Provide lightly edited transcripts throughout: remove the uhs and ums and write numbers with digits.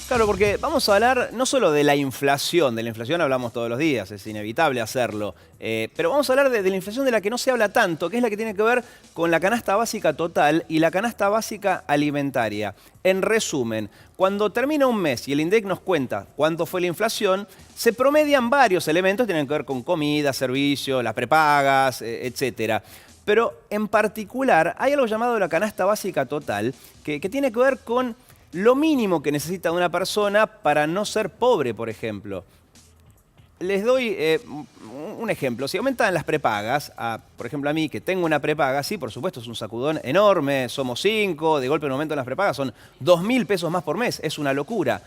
Claro, porque vamos a hablar no solo de la inflación hablamos todos los días, es inevitable hacerlo, pero vamos a hablar de la inflación de la que no se habla tanto, que es la que tiene que ver con la canasta básica total y la canasta básica alimentaria. En resumen, cuando termina un mes y el INDEC nos cuenta cuánto fue la inflación, se promedian varios elementos que tienen que ver con comida, servicios, las prepagas, etcétera. Pero en particular hay algo llamado la canasta básica total, que tiene que ver con lo mínimo que necesita una persona para no ser pobre, por ejemplo. Les doy un ejemplo. Si aumentan las prepagas, por ejemplo a mí que tengo una prepaga, sí, por supuesto es un sacudón enorme, somos 5, de golpe un aumento en las prepagas son 2.000 pesos más por mes, es una locura.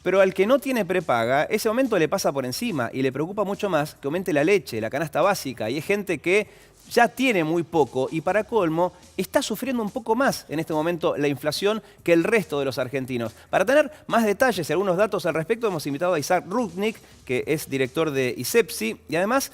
Pero al que no tiene prepaga, ese aumento le pasa por encima y le preocupa mucho más que aumente la leche, la canasta básica. Y es gente que ya tiene muy poco y para colmo está sufriendo un poco más en este momento la inflación que el resto de los argentinos. Para tener más detalles y algunos datos al respecto hemos invitado a Isaac Rudnick, que es director de ISEPSI y además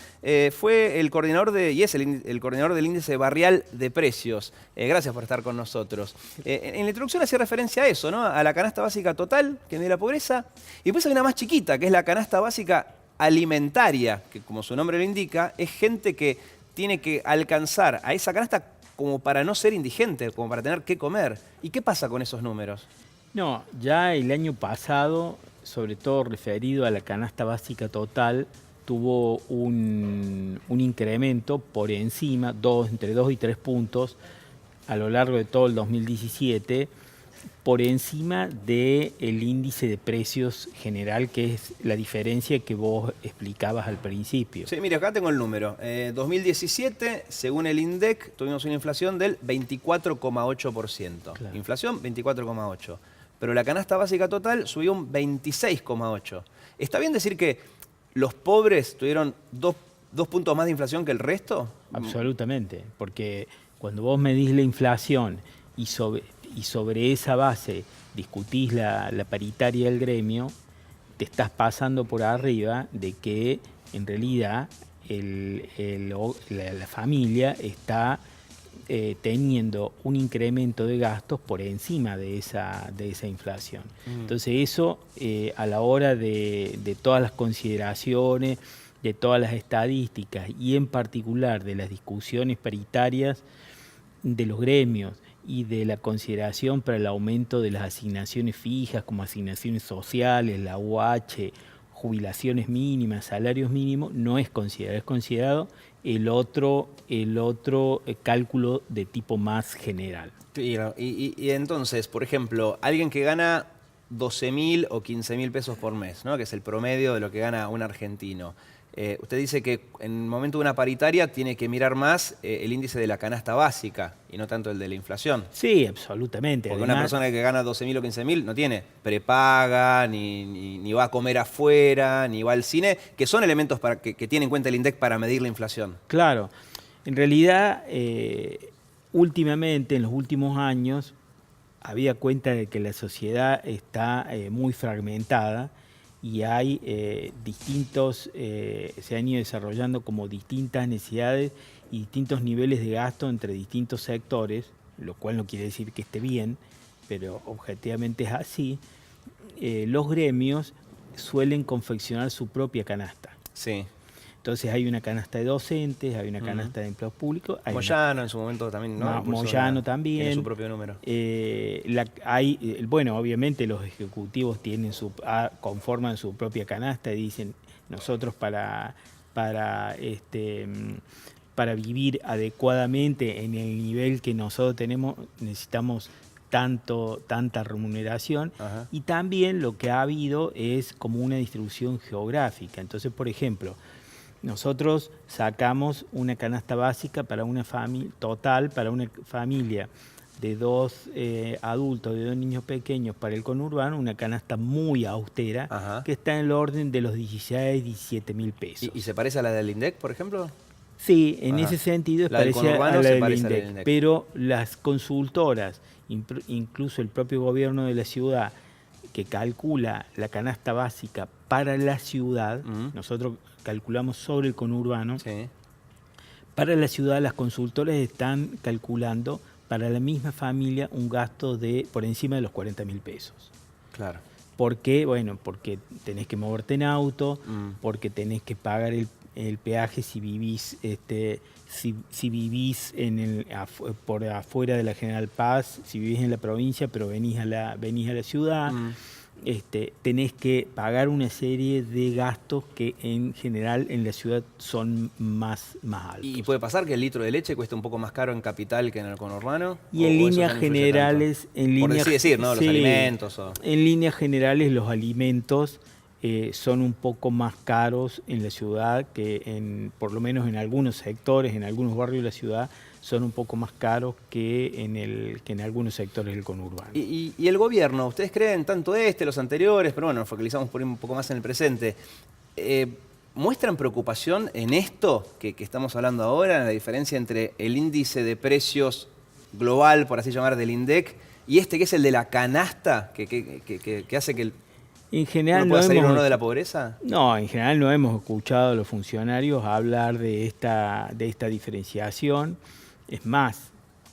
fue el coordinador y es el coordinador del índice barrial de precios. Gracias por estar con nosotros. En la introducción hacía referencia a eso, ¿no? A la canasta básica total, que mide la pobreza, y después hay una más chiquita, que es la canasta básica alimentaria, que como su nombre lo indica, es gente que tiene que alcanzar a esa canasta como para no ser indigente, como para tener que comer. ¿Y qué pasa con esos números? No, ya el año pasado, sobre todo referido a la canasta básica total, tuvo un incremento por encima, entre 2 y 3 puntos, a lo largo de todo el 2017, por encima del índice de precios general, que es la diferencia que vos explicabas al principio. Sí, mire, acá tengo el número. 2017, según el INDEC, tuvimos una inflación del 24,8%. Claro. Inflación, 24,8%. Pero la canasta básica total subió un 26,8%. ¿Está bien decir que los pobres tuvieron dos puntos más de inflación que el resto? Absolutamente, porque cuando vos medís la inflación y sobre esa base discutís la paritaria del gremio, te estás pasando por arriba de que en realidad la familia está teniendo un incremento de gastos por encima de esa inflación. Entonces eso a la hora de todas las consideraciones, de todas las estadísticas y en particular de las discusiones paritarias de los gremios y de la consideración para el aumento de las asignaciones fijas como asignaciones sociales, la UH, jubilaciones mínimas, salarios mínimos, no es considerado, es considerado el otro cálculo de tipo más general. Y entonces, por ejemplo, alguien que gana 12.000 o 15.000 pesos por mes, ¿no? Que es el promedio de lo que gana un argentino. Usted dice que en el momento de una paritaria tiene que mirar más el índice de la canasta básica y no tanto el de la inflación. Sí, absolutamente. Porque además, una persona que gana 12.000 o 15.000 no tiene prepaga, ni va a comer afuera, ni va al cine, que son elementos que tiene en cuenta el INDEC para medir la inflación. Claro. En realidad, últimamente, en los últimos años, había cuenta de que la sociedad está muy fragmentada y hay se han ido desarrollando como distintas necesidades y distintos niveles de gasto entre distintos sectores, lo cual no quiere decir que esté bien, pero objetivamente es así. Los gremios suelen confeccionar su propia canasta. Sí. Entonces hay una canasta de docentes, hay una canasta de empleados públicos. Moyano en su momento también, ¿no? Moyano también. Tiene su propio número. Bueno, obviamente los ejecutivos conforman su propia canasta y dicen, nosotros para vivir adecuadamente en el nivel que nosotros tenemos, necesitamos tanta remuneración. Ajá. Y también lo que ha habido es como una distribución geográfica. Entonces, por ejemplo, nosotros sacamos una canasta básica para una familia total, para una familia de 2 adultos, de 2 niños pequeños para el conurbano, una canasta muy austera. Ajá. Que está en el orden de los 16, 17 mil pesos. ¿Y se parece a la del INDEC, por ejemplo? Sí, en ese sentido es parecida a la del INDEC, pero las consultoras, incluso el propio gobierno de la ciudad, que calcula la canasta básica para la ciudad, nosotros calculamos sobre el conurbano, sí. Para la ciudad las consultoras están calculando para la misma familia un gasto de por encima de los 40.000 pesos. Claro. ¿Por qué? Bueno, porque tenés que moverte en auto, porque tenés que pagar el peaje si vivís, si vivís por afuera de la General Paz, si vivís en la provincia pero venís a la ciudad. Tenés que pagar una serie de gastos que en general en la ciudad son más altos. ¿Y puede pasar que el litro de leche cueste un poco más caro en capital que en el conurbano? Y en líneas generales, por así decir, ¿no? Los alimentos. En líneas generales los alimentos son un poco más caros en la ciudad que por lo menos en algunos sectores, en algunos barrios de la ciudad, son un poco más caros que en algunos sectores del conurbano. ¿Y el gobierno? ¿Ustedes creen tanto los anteriores? Pero bueno, nos focalizamos por un poco más en el presente. ¿Muestran preocupación en esto que estamos hablando ahora, en la diferencia entre el índice de precios global, por así llamar, del INDEC, y que es el de la canasta, que hace que en general uno pueda salir o no de la pobreza? No, en general no hemos escuchado a los funcionarios hablar de esta diferenciación. Es más,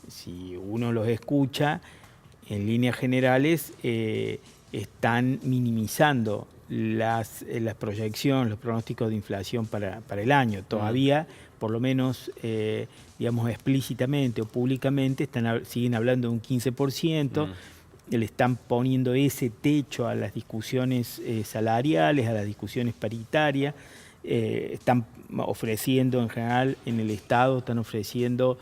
si uno los escucha, en líneas generales están minimizando las proyecciones, los pronósticos de inflación para el año. Todavía, por lo menos, digamos explícitamente o públicamente, siguen hablando de un 15%. Le están poniendo ese techo a las discusiones salariales, a las discusiones paritarias. Están ofreciendo, en general, en el Estado, están ofreciendo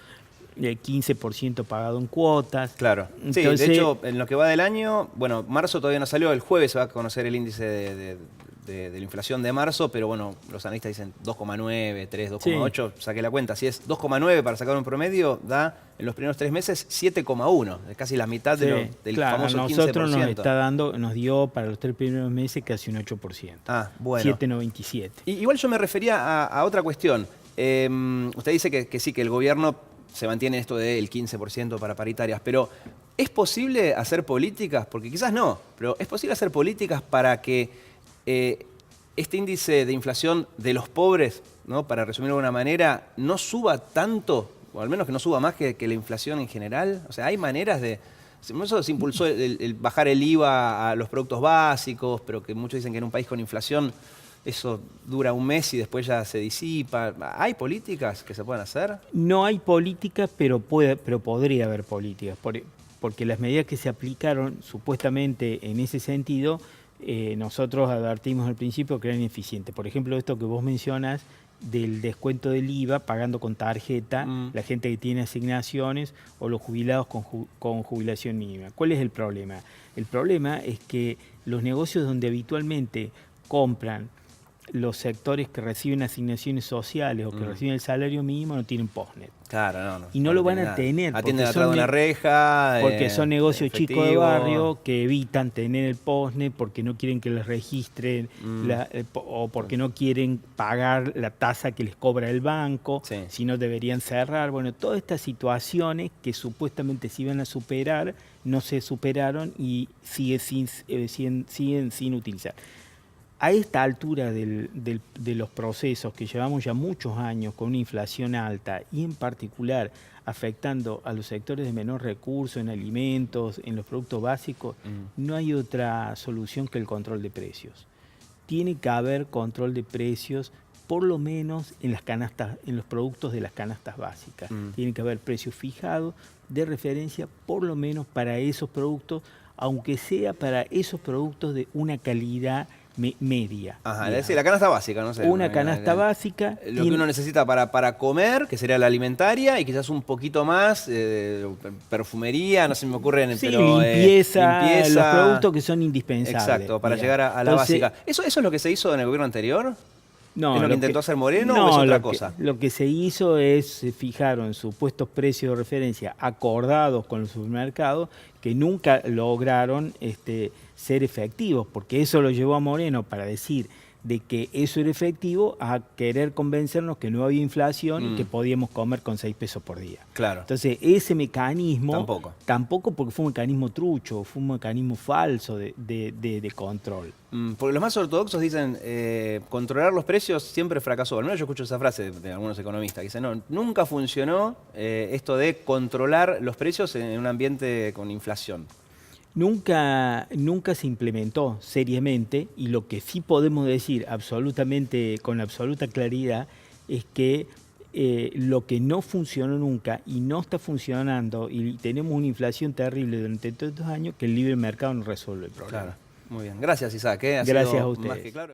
el 15% pagado en cuotas. Claro. Sí, entonces, de hecho, en lo que va del año, bueno, marzo todavía no salió, el jueves se va a conocer el índice de la inflación de marzo, pero bueno, los analistas dicen 2,9, 3, 2,8, sí. Saqué la cuenta. Si es 2,9 para sacar un promedio, da en los primeros 3 meses 7,1, es casi la mitad del famoso 15%. Nosotros nos dio para los 3 primeros meses casi un 8%. Ah, bueno. 7,97. Igual yo me refería a otra cuestión. Usted dice que sí, que el gobierno se mantiene esto del 15% para paritarias, pero ¿es posible hacer políticas? Porque quizás no, pero ¿es posible hacer políticas para que este índice de inflación de los pobres, ¿no?, para resumirlo de alguna manera, no suba tanto, o al menos que no suba más que la inflación en general? O sea, hay maneras de... Eso se impulsó el bajar el IVA a los productos básicos, pero que muchos dicen que en un país con inflación eso dura un mes y después ya se disipa. ¿Hay políticas que se puedan hacer? No hay políticas, pero podría haber políticas, porque las medidas que se aplicaron supuestamente en ese sentido, nosotros advertimos al principio que eran ineficientes. Por ejemplo, esto que vos mencionas del descuento del IVA pagando con tarjeta, la gente que tiene asignaciones o los jubilados con jubilación mínima. ¿Cuál es el problema? El problema es que los negocios donde habitualmente compran los sectores que reciben asignaciones sociales o que reciben el salario mínimo no tienen postnet. Claro, no. Y no lo van a tener. Atienden atrás de una reja. Porque son negocios chicos de barrio que evitan tener el postnet porque no quieren que les registren o porque no quieren pagar la tasa que les cobra el banco, si no deberían cerrar. Bueno, todas estas situaciones que supuestamente se iban a superar, no se superaron y siguen sin utilizar. A esta altura de los procesos que llevamos ya muchos años con una inflación alta y en particular afectando a los sectores de menor recurso en alimentos, en los productos básicos, no hay otra solución que el control de precios. Tiene que haber control de precios por lo menos en los productos de las canastas básicas. Tiene que haber precios fijados de referencia por lo menos para esos productos, aunque sea para esos productos de una calidad media. Ajá, es decir, la canasta básica, no sé. Una canasta básica. Lo que uno necesita para comer, que sería la alimentaria, y quizás un poquito más, perfumería, no se me ocurren, sí, pero limpieza, los productos que son indispensables. Exacto, para llegar a la básica. ¿Eso es lo que se hizo en el gobierno anterior? No, ¿Es lo que intentó hacer Moreno o es otra cosa? Lo que se hizo es, se fijaron supuestos precios de referencia acordados con los supermercados que nunca lograron ser efectivos, porque eso lo llevó a Moreno para decir de que eso era efectivo a querer convencernos que no había inflación y que podíamos comer con 6 pesos por día. Claro. Entonces, ese mecanismo, tampoco porque fue un mecanismo trucho, fue un mecanismo falso de control. Porque los más ortodoxos dicen controlar los precios siempre fracasó. Al menos yo escucho esa frase de algunos economistas que dicen, no, nunca funcionó esto de controlar los precios en un ambiente con inflación. Nunca se implementó seriamente, y lo que sí podemos decir con absoluta claridad es que lo que no funcionó nunca y no está funcionando, y tenemos una inflación terrible durante todos estos años, que el libre mercado no resuelve el problema. Claro. Muy bien. Gracias, Isaac. Ha Gracias sido a más ustedes. que claro.